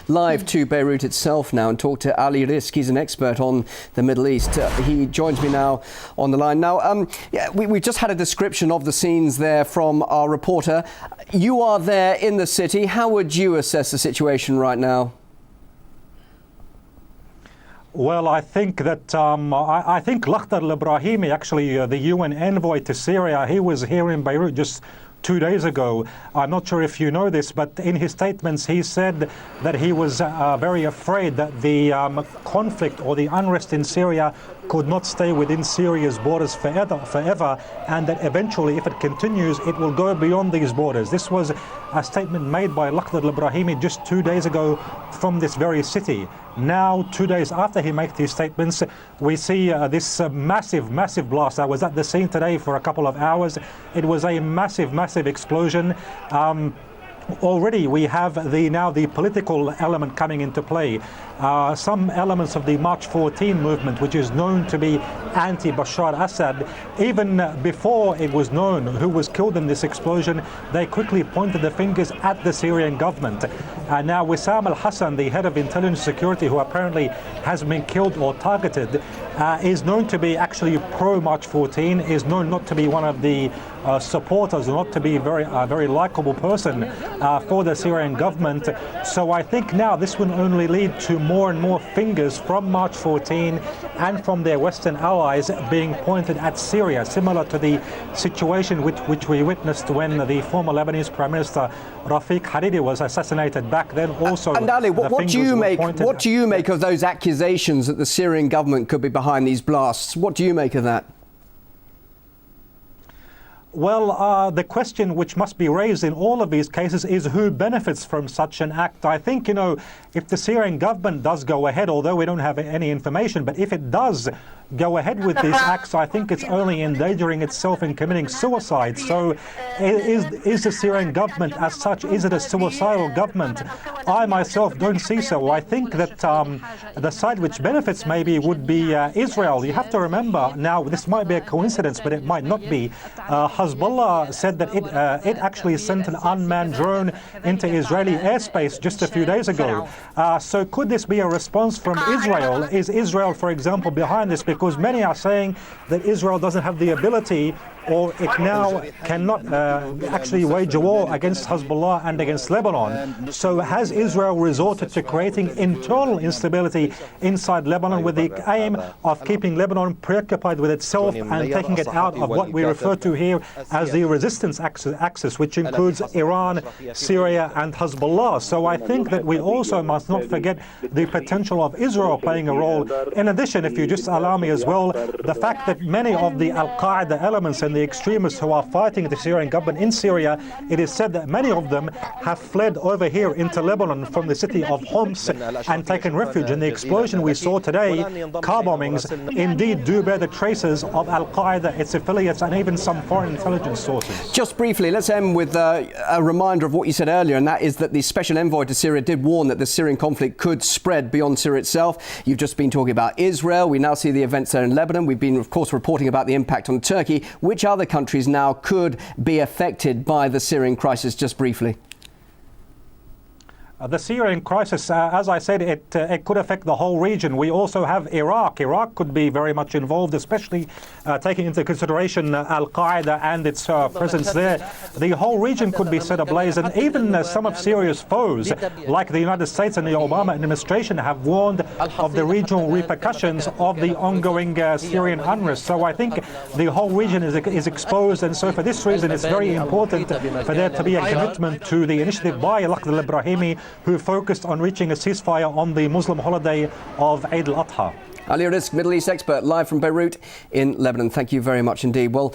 live to Beirut itself now and talk to Al-Jazed. He's an expert on the Middle East. He joins me now on the line. Now, we just had a description of the scenes there from our reporter. You are there in the city. How would you assess the situation right now? Well, I think that I think Lakhdar al-Ibrahimi, actually the UN envoy to Syria, he was here in Beirut just 2 days ago. I'm not sure if you know this, but in his statements he said that he was very afraid that the conflict or the unrest in Syria could not stay within Syria's borders forever, and that eventually, if it continues, it will go beyond these borders. This was a statement made by Lakhdar al-Ibrahimi just 2 days ago from this very city. Now, 2 days after he made these statements, we see this massive blast. I was at the scene today for a couple of hours. It was a massive explosion. Already we have now the political element coming into play. Some elements of the March 14 movement, which is known to be anti-Bashar Assad, even before it was known who was killed in this explosion, they quickly pointed the fingers at the Syrian government. Now Wissam al-Hassan, the head of intelligence security, who apparently has been killed or targeted, is known to be actually pro-March 14, is known not to be one of the supporters, not to be a very likable person for the Syrian government. So I think now this will only lead to more and more fingers from March 14 and from their Western allies being pointed at Syria, similar to the situation which we witnessed when the former Lebanese Prime Minister Rafiq Hariri was assassinated back then. Also, and Ali, what do you make of those accusations that the Syrian government could be behind these blasts? What do you make of that? Well, the question which must be raised in all of these cases is who benefits from such an act. I think, you know, if the Syrian government does go ahead, although we don't have any information, but if it does go ahead with these acts, I think it's only endangering itself in committing suicide. So is the Syrian government as such, is it a suicidal government? I myself don't see so. I think that the side which benefits maybe would be Israel. You have to remember, now this might be a coincidence, but it might not be. Hezbollah said that it actually sent an unmanned drone into Israeli airspace just a few days ago. So could this be a response from Israel? Is Israel, for example, behind this? Because many are saying that Israel doesn't have the ability, or it now cannot actually wage a war against Hezbollah and against Lebanon. So has Israel resorted to creating internal instability inside Lebanon with the aim of keeping Lebanon preoccupied with itself and taking it out of what we refer to here as the resistance axis, which includes Iran, Syria and Hezbollah. So I think that we also must not forget the potential of Israel playing a role. In addition, if you just allow me as well, the fact that many of the Al-Qaida elements and the extremists who are fighting the Syrian government in Syria, it is said that many of them have fled over here into Lebanon from the city of Homs and taken refuge. And the explosion we saw today, car bombings, indeed do bear the traces of Al-Qaida, its affiliates and even some foreign intelligence sources. Just briefly, let's end with a reminder of what you said earlier, and that is that the Special Envoy to Syria did warn that the Syrian conflict could spread beyond Syria itself. You've just been talking about Israel. We now see the events there in Lebanon. We've been, of course, reporting about the impact on Turkey. Which other countries now could be affected by the Syrian crisis, just briefly? The Syrian crisis, as I said, it could affect the whole region. We also have Iraq. Iraq could be very much involved, especially taking into consideration Al-Qaida and its presence there. The whole region could be set ablaze, and even some of Syria's foes, like the United States and the Obama administration, have warned of the regional repercussions of the ongoing Syrian unrest. So I think the whole region is exposed, and so for this reason it's very important for there to be a commitment to the initiative by Lakhdar al-Ibrahimi, who focused on reaching a ceasefire on the Muslim holiday of Eid al-Adha. Al-Jazed, Middle East expert, live from Beirut in Lebanon. Thank you very much indeed. Well.